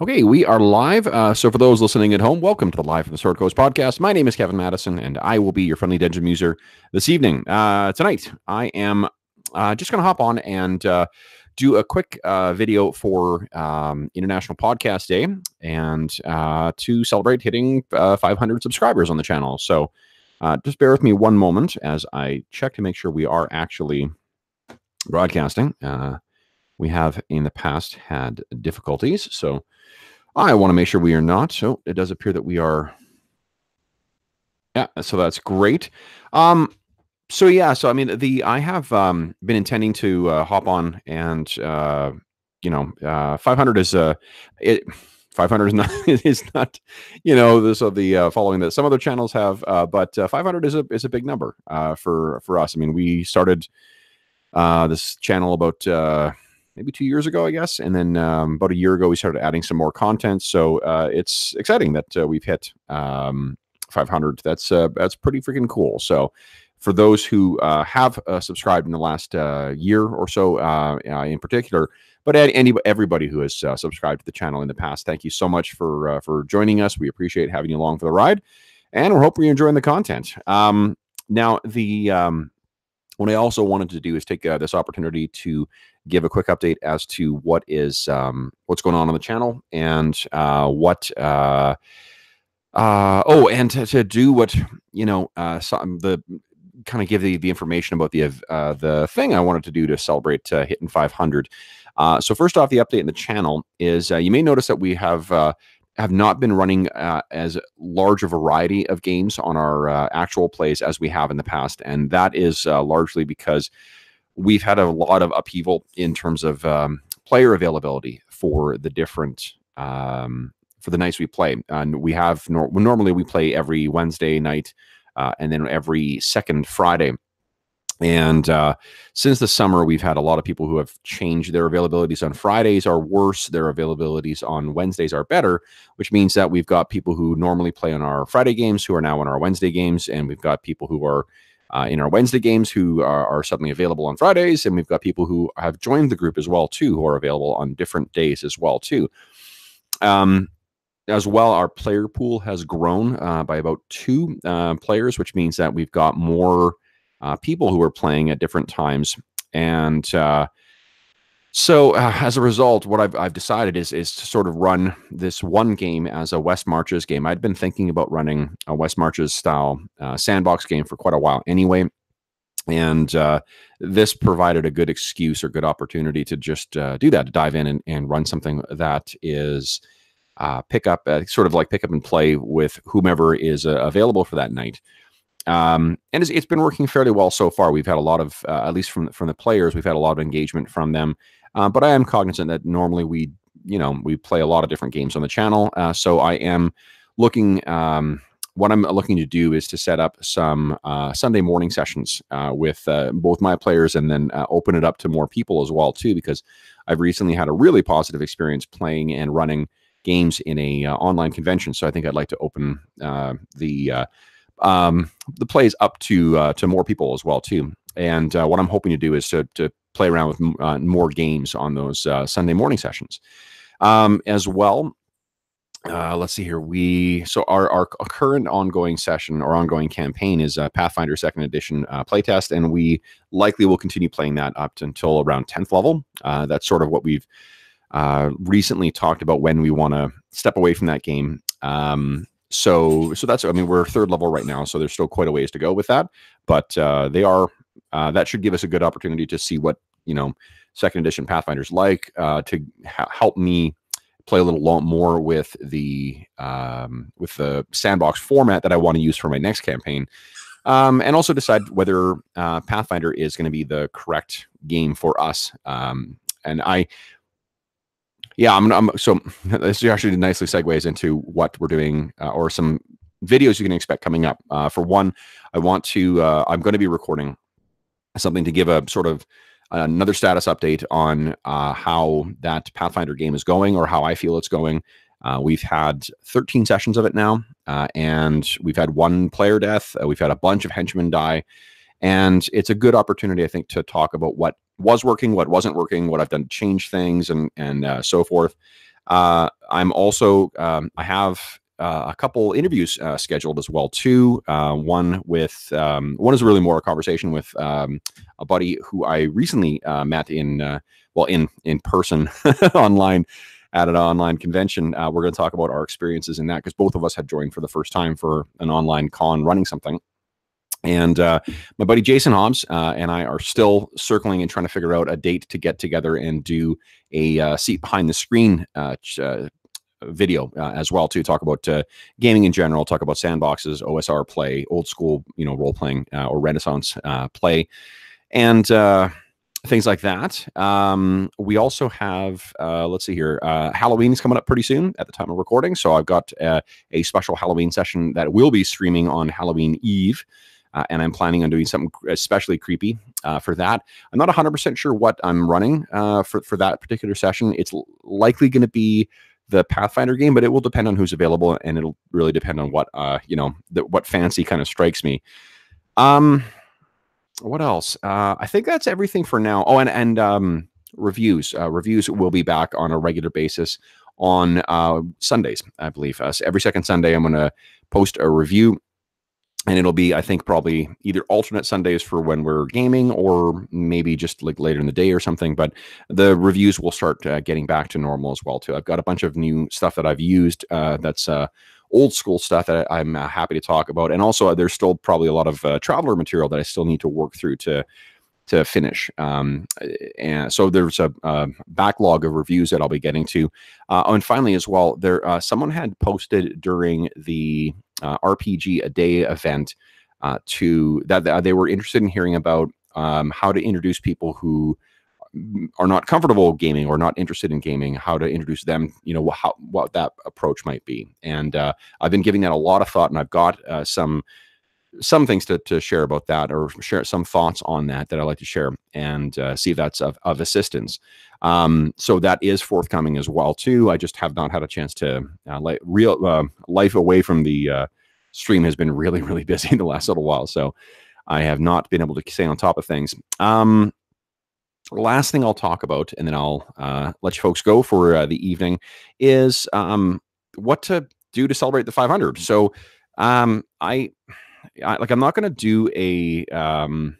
Okay, we are live. So, for those listening at home, welcome to the Live from the Sword Coast podcast. My name is Kevin Madison, and I will be your friendly dungeon muser this evening. Tonight, I am just going to hop on and do a quick video for International Podcast Day and to celebrate hitting 500 subscribers on the channel. So, just bear with me one moment as I check to make sure we are actually broadcasting. We have in the past had difficulties, so I want to make sure we are not. So it does appear that we are. Yeah, so that's great. So I mean, I have been intending to hop on and 500 is it. 500 is not the following that some other channels have, but 500 is a big number for us. I mean, we started this channel about maybe 2 years ago, I guess. And then about a year ago, we started adding some more content. So it's exciting that we've hit 500. That's pretty freaking cool. So for those who have subscribed in the last year or so in particular, but everybody who has subscribed to the channel in the past, thank you so much for joining us. We appreciate having you along for the ride. And we're hoping you're enjoying the content. Now, what I also wanted to do is take this opportunity to give a quick update as to what's going on the channel and and to do what the kind of give the information about the thing I wanted to do to celebrate hitting 500. So first off, the update in the channel is you may notice that we have not been running as large a variety of games on our actual plays as we have in the past. And that is largely because we've had a lot of upheaval in terms of player availability for the different, for the nights we play. And we have, normally we play every Wednesday night and then every second Friday. And since the summer, we've had a lot of people who have changed their availabilities on Fridays are worse. Their availabilities on Wednesdays are better, which means that we've got people who normally play on our Friday games who are now on our Wednesday games. And we've got people who are in our Wednesday games who are suddenly available on Fridays. And we've got people who have joined the group as well, too, who are available on different days as well, too. As well, our player pool has grown by about 2 players, which means that we've got more people who are playing at different times. And so as a result, what I've decided is to sort of run this one game as a West Marches game. I'd been thinking about running a West Marches style sandbox game for quite a while anyway. And this provided a good excuse or good opportunity to just do that, to dive in and run something that is pick up and play with whomever is available for that night. And it's been working fairly well so far. We've had a lot of, at least from the players, we've had a lot of engagement from them. But I am cognizant that normally we play a lot of different games on the channel. So I am looking, what I'm looking to do is to set up some Sunday morning sessions with both my players and then open it up to more people as well, too, because I've recently had a really positive experience playing and running games in a online convention. So I think I'd like to open the plays up to more people as well, too. And what I'm hoping to do is to play around with more games on those Sunday morning sessions. As well, let's see here. So our current ongoing session or ongoing campaign is Pathfinder 2nd Edition playtest, and we likely will continue playing that up until around 10th level. That's sort of what we've recently talked about when we want to step away from that game. So that's, I mean, we're 3rd level right now, so there's still quite a ways to go with that. But that should give us a good opportunity to see what, 2nd edition Pathfinder's like, to help me play a little more with the sandbox format that I want to use for my next campaign. And also decide whether Pathfinder is going to be the correct game for us. So this actually nicely segues into what we're doing or some videos you can expect coming up. For one, I'm going to be recording something to give a sort of another status update on how that Pathfinder game is going, or how I feel it's going. We've had 13 sessions of it now, and we've had 1 player death. We've had a bunch of henchmen die. And it's a good opportunity, I think, to talk about what was working, what wasn't working, what I've done to change things, and so forth. I'm also I have a couple interviews scheduled as well too. One is really more a conversation with a buddy who I recently met in person online at an online convention. We're going to talk about our experiences in that, because both of us had joined for the first time for an online con running something. And my buddy Jason Hobbs and I are still circling and trying to figure out a date to get together and do a seat behind the screen video as well, to talk about gaming in general, talk about sandboxes, OSR play, old school, role playing or Renaissance play, and things like that. We also have, let's see here, Halloween is coming up pretty soon at the time of recording. So I've got a special Halloween session that will be streaming on Halloween Eve. And I'm planning on doing something especially creepy for that. I'm not 100% sure what I'm running for that particular session. It's likely going to be the Pathfinder game, but it will depend on who's available, and it'll really depend on what what fancy kind of strikes me. What else? I think that's everything for now. Oh, and reviews. Reviews will be back on a regular basis on Sundays, I believe. Every second Sunday, I'm going to post a review. And it'll be, I think, probably either alternate Sundays for when we're gaming, or maybe just like later in the day or something. But the reviews will start getting back to normal as well, too. I've got a bunch of new stuff that I've used that's old school stuff that I'm happy to talk about. And also, there's still probably a lot of Traveller material that I still need to work through to finish. And so there's a backlog of reviews that I'll be getting to. And finally, as well, someone had posted during the RPG a Day event that they were interested in hearing about how to introduce people who are not comfortable gaming or not interested in gaming, how to introduce them, what that approach might be. And I've been giving that a lot of thought, and I've got some things to share about that, or share some thoughts on that I'd like to share, and see if that's of assistance. So that is forthcoming as well too. I just have not had a chance to life away from the stream has been really, really busy in the last little while. So I have not been able to stay on top of things. Last thing I'll talk about, and then I'll let you folks go for the evening, is what to do to celebrate the 500. So I'm not going to do I don't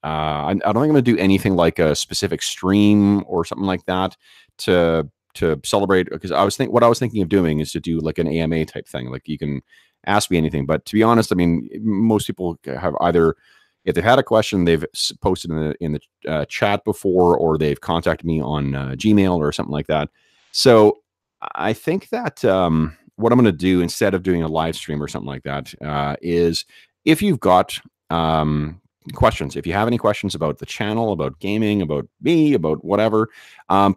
think I'm going to do anything like a specific stream or something like that to celebrate, because what I was thinking of doing is to do like an AMA type thing. Like, you can ask me anything, but to be honest, I mean, most people have either, if they've had a question, they've posted in the chat before, or they've contacted me on Gmail or something like that. So I think that what I'm going to do, instead of doing a live stream or something like that, is, if you've got questions, if you have any questions about the channel, about gaming, about me, about whatever,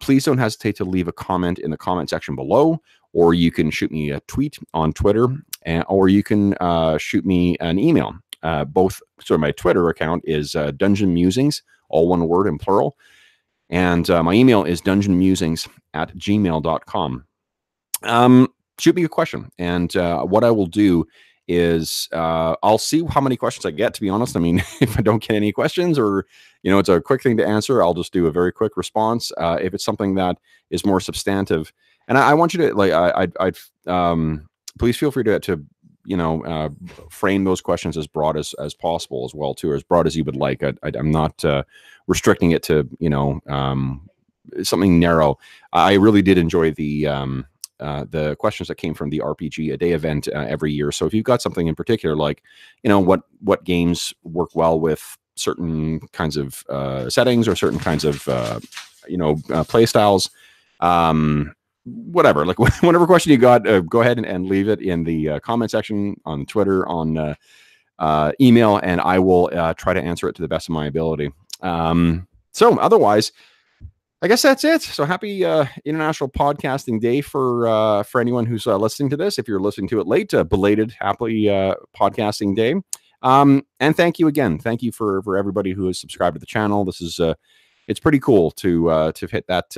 please don't hesitate to leave a comment in the comment section below, or you can shoot me a tweet on Twitter, or you can shoot me an email. So my Twitter account is Dungeon Musings, all one word in plural. And my email is dungeonmusings@gmail.com. Shoot me a question. And what I will do is I'll see how many questions I get, to be honest. I mean, if I don't get any questions, or, it's a quick thing to answer, I'll just do a very quick response. If it's something that is more substantive, and I want you to, like, please feel free to frame those questions as broad as possible as well too, or as broad as you would like. I'm not restricting it to something narrow. I really did enjoy the questions that came from the RPG a Day event every year. So if you've got something in particular, like, what games work well with certain kinds of settings, or certain kinds of play styles, whatever, like, whatever question you got, go ahead and leave it in the comment section on Twitter, on email, and I will try to answer it to the best of my ability. So otherwise, I guess that's it. So happy International Podcasting Day for anyone who's listening to this. If you're listening to it late, belated happy podcasting day. And thank you again. Thank you for everybody who has subscribed to the channel. This is it's pretty cool to hit that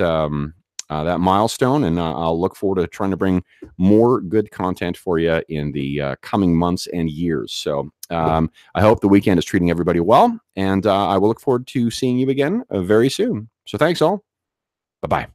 that milestone, and I'll look forward to trying to bring more good content for you in the coming months and years. So I hope the weekend is treating everybody well, and I will look forward to seeing you again very soon. So thanks all. Bye-bye.